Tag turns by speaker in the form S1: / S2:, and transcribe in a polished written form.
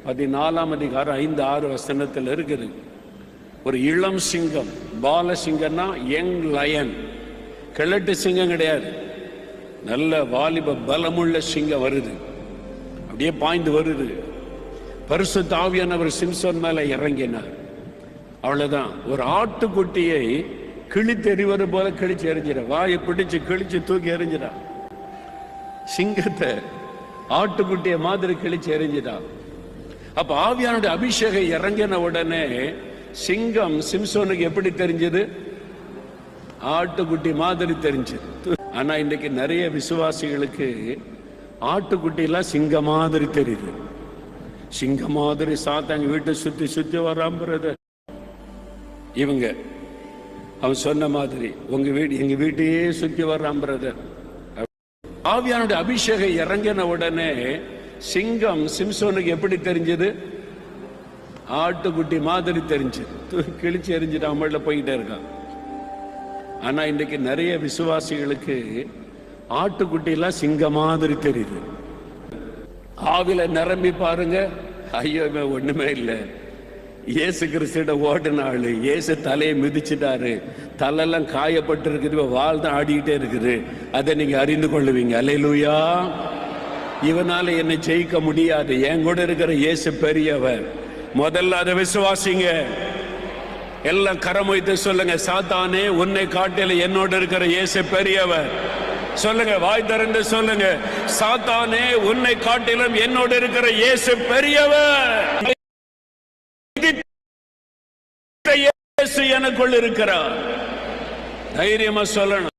S1: 14ஆம் அதிகாரம் 5-6 வசனத்தில் இருக்குது. ஒரு இளம் சிங்கம், பால சிங்கம்னா யங் லயன், கிழட்டு சிங்கம் கிடையாது, நல்ல வாலிப பலமுள்ள சிங்கம் வருது, அப்படியே பாய்ந்து வருது. பரிசுத்த ஆவியானவர் சிம்சோன் மேல இறங்கினார். அவ்வளவுதான், ஒரு ஆட்டுக்குட்டியை கிழித்து எறிவது போல கிழிச்சு எறிஞ்சிட, வாயை பிடிச்சு கிழிச்சு தூக்கி எறிஞ்சிடா. சிங்கத்தை ஆட்டுக்குட்டிய மாதிரி கிழிச்சு எறிஞ்சிடா. அப்ப ஆவியானுடைய அபிஷேகம் இறங்கின உடனே சிங்கம் சிம்சோனுக்கு எப்படி தெரிஞ்சது? ஆட்டுக்குட்டி மாதிரி தெரிஞ்சது. ஆனா இன்னைக்கு நிறைய விசுவாசிகளுக்கு ஆட்டுக்குட்டி எல்லாம் சிங்க மாதிரி தெரியுது. சிங்க மாதிரி சாத்தாங்க வீட்டை சுத்தி சுத்தி வராம்புறது. இவங்க அவன் சொன்ன மாதிரி உங்க வீடு எங்க வீட்டையே சுத்தி வர்றாம்புறது. ஆவியானுடைய அபிஷேகம் இறங்கின உடனே சிங்கம் சிம்சோனுக்கு எப்படி தெரிஞ்சது? ஆட்டுக்குட்டி மாதிரி தெரிஞ்சது. கிழிச்சு எறிஞ்சிட்டு அமல்ல போயிட்டே இருக்கான். ஆனா இன்னைக்கு நிறைய விசுவாசிகளுக்கு ஆட்டுக்குட்டி எல்லாம் சிங்க மாதிரி தெரியுது. ஆவில நிரம்பி பாருங்க, ஐயோ ஒண்ணுமே இல்லை. இயேசு கிறிஸ்துட ஓடின ஆளு, இயேசு தலையை மிதிச்சிட்டாரு, தலையெல்லாம் காயப்பட்டு இருக்குது, வால் தான் ஆடிக்கிட்டே இருக்குது. அதை நீங்க அறிந்து கொள்ளுவீங்க. அல்லேலூயா. இவனால என்னை ஜெயிக்க முடியாது, என் கூட இருக்கிற இயேசு பெரியவர். முதல்ல அதை விசுவாசிங்க. எல்லாம் கரம் வைத்து சொல்லுங்க, சாத்தானே உன்னை காட்டில என்னோட இருக்கிற இயேசு பெரியவர். சொல்லுங்க, வாய் திறந்து சொல்லுங்க, சாத்தானே உன்னை காட்டிலும் என்னோட இருக்கிற இயேசு பெரியவர். இயேசு எனக்குள் இருக்கிறார். தைரியமா சொல்லணும்.